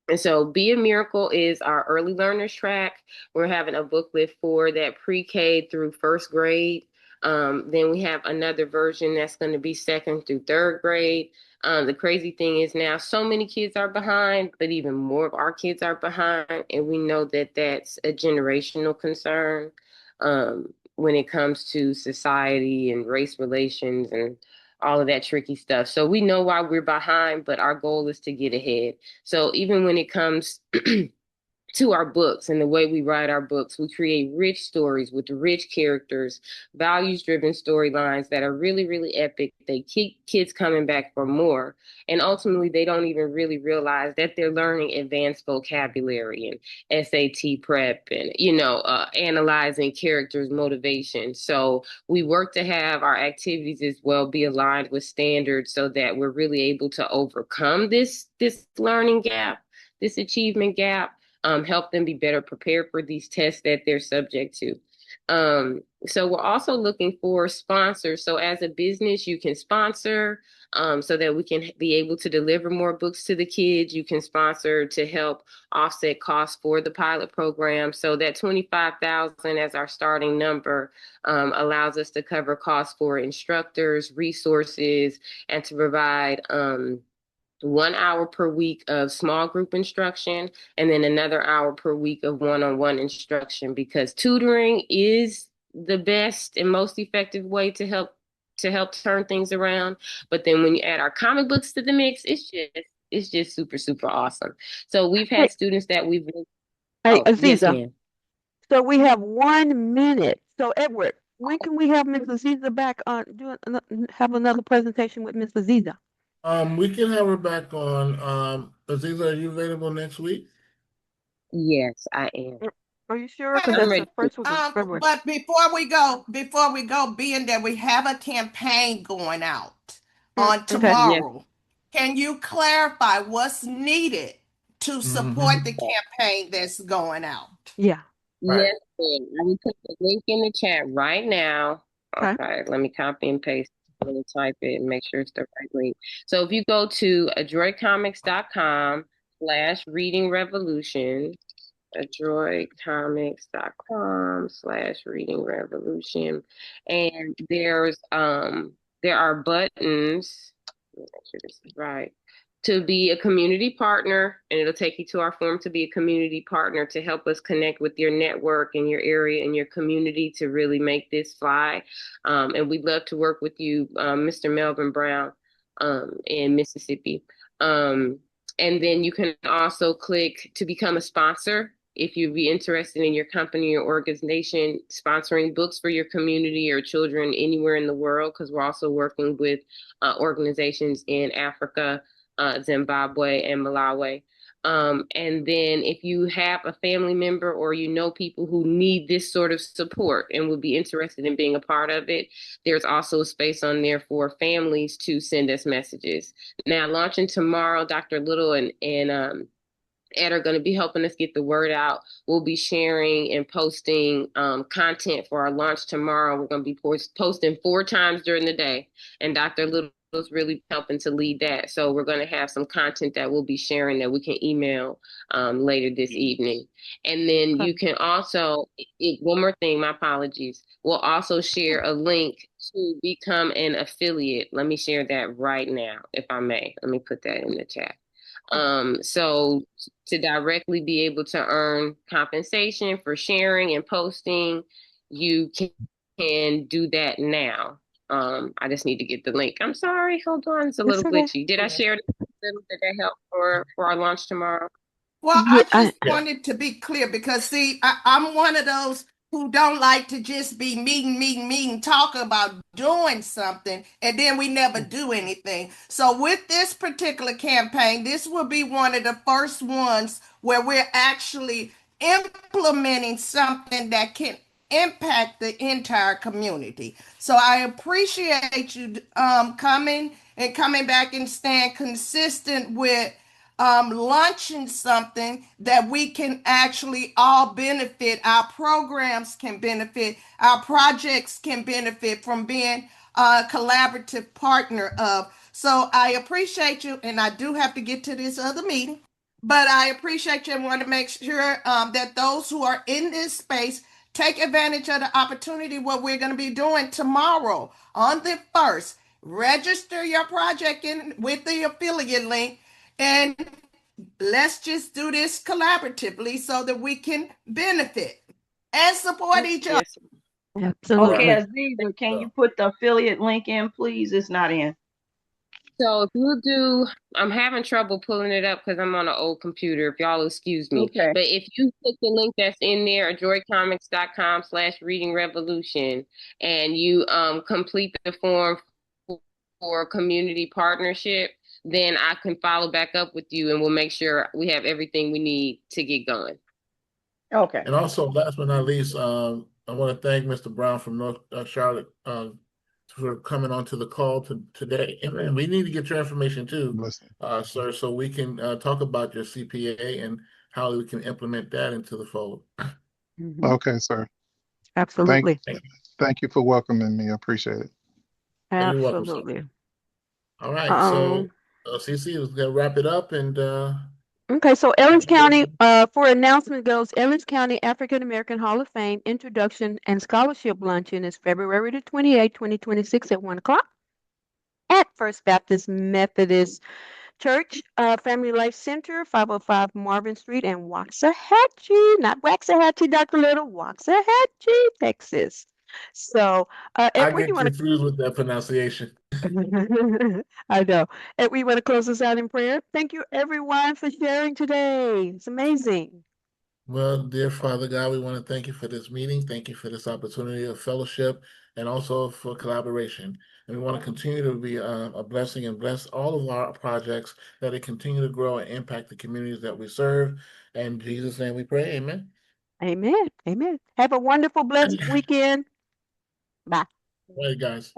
And so Be a Miracle is our early learners track. We're having a booklet for that pre-K through first grade. Then we have another version that's going to be second through third grade. The crazy thing is now so many kids are behind, but even more of our kids are behind. And we know that that's a generational concern when it comes to society and race relations and all of that tricky stuff. So we know why we're behind, but our goal is to get ahead. So even when it comes to our books and the way we write our books, we create rich stories with rich characters, values driven storylines that are really, really epic. They keep kids coming back for more. And ultimately, they don't even really realize that they're learning advanced vocabulary and SAT prep and, analyzing characters' motivation. So we work to have our activities as well be aligned with standards so that we're really able to overcome this learning gap, this achievement gap, help them be better prepared for these tests that they're subject to. So we're also looking for sponsors. So as a business, you can sponsor so that we can be able to deliver more books to the kids. You can sponsor to help offset costs for the pilot program. So that $25,000 as our starting number allows us to cover costs for instructors, resources, and to provide 1 hour per week of small group instruction, and then another hour per week of one-on-one instruction, because tutoring is the best and most effective way to help turn things around. But then when you add our comic books to the mix, it's just super, super awesome. So we've Hey, had students that we've hey, oh, yes, Aziza. ma'am. So we have 1 minute. So Edward, when can we have Miss Aziza back on have another presentation with Miss Aziza? We can have her back on. Aziza, are you available next week? Yes, I am. Are you sure? Because I'm that's the ready. first week of February. But before we go, being that we have a campaign going out on Okay. Yes. tomorrow, can you clarify what's needed to support Mm-hmm. the campaign that's going out? Yeah. Right. Yes, ma'am. I will put the link in the chat right now. Okay. Okay, let me copy and paste. Let me type it and make sure it's the right link. So if you go to adroitcomics.com/reading revolution, adroitcomics.com/reading revolution, and there are buttons. Let me make sure this is right. To be a community partner, and it'll take you to our form to be a community partner to help us connect with your network and your area and your community to really make this fly. And we'd love to work with you, Mr. Melvin Brown, in Mississippi. Um, and then you can also click to become a sponsor if you'd be interested in your company or organization sponsoring books for your community or children anywhere in the world, because we're also working with organizations in Africa, Zimbabwe, and Malawi. And then if you have a family member or you know people who need this sort of support and would be interested in being a part of it, there's also a space on there for families to send us messages. Now, launching tomorrow, Dr. Little and Ed are going to be helping us get the word out. We'll be sharing and posting content for our launch tomorrow. We're going to be posting 4 times during the day, and Dr. Little's really helping to lead that. So we're going to have some content that we'll be sharing that we can email later this evening. And then Okay. you can also, one more thing, my apologies. We'll also share a link to become an affiliate. Let me share that right now, if I may. Let me put that in the chat. So to directly be able to earn compensation for sharing and posting, you can do that now. I just need to get the link. I'm sorry, hold on, it's a It's little okay. glitchy. Did I share it? Did that help for our launch tomorrow? Well, Yeah. I just wanted to be clear because, see, I'm one of those who don't like to just be meeting, talk about doing something, and then we never do anything. So, with this particular campaign, this will be one of the first ones where we're actually implementing something that can impact the entire community. So, I appreciate you coming back and staying consistent with launching something that we can actually all benefit. Our programs can benefit, our projects can benefit from being a collaborative partner of. So I appreciate you, and I do have to get to this other meeting, but I appreciate you and want to make sure that those who are in this space take advantage of the opportunity. What we're going to be doing tomorrow on the 1st, register your project in with the affiliate link, and let's just do this collaboratively so that we can benefit and support each other. Yes. Absolutely. Right. Okay, Aziza, can So, you put the affiliate link in, please? It's not in. So if you do, I'm having trouble pulling it up because I'm on an old computer, if y'all excuse me. Okay. But if you click the link that's in there, joycomics.com/reading revolution, and you complete the form for community partnership, then I can follow back up with you and we'll make sure we have everything we need to get going. Okay. and also, last but not least, I want to thank Mr. Brown from North Charlotte for coming onto the call today. And we need to get your information too, Listen. sir, so we can talk about your CPA and how we can implement that into the fold. Mhm. Okay, sir. Absolutely. Thank you for welcoming me. I appreciate it. You're welcome, sir. Absolutely. All right, so Um, CC is gonna wrap it up, and okay, so Ellens County, for announcement goes, Ellens County African American Hall of Fame Introduction and Scholarship Luncheon is February the 28th, 2026 at 1 o'clock at First Baptist Methodist Church, Family Life Center, 505 Marvin Street in Waxahachie, not Waxahachie, Dr. Little, Waxahachie, Texas. So, I Edward, you get want confused with that pronunciation. to? I know. Edward, you want to close us out in prayer? Thank you, everyone, for sharing today. It's amazing. Well, dear Father God, we want to thank you for this meeting. Thank you for this opportunity of fellowship and also for collaboration. And we want to continue to be a blessing and bless all of our projects that it continue to grow and impact the communities that we serve. And in Jesus' name we pray. Amen. Amen. Amen. Have a wonderful, blessed weekend. Bye. All right, guys.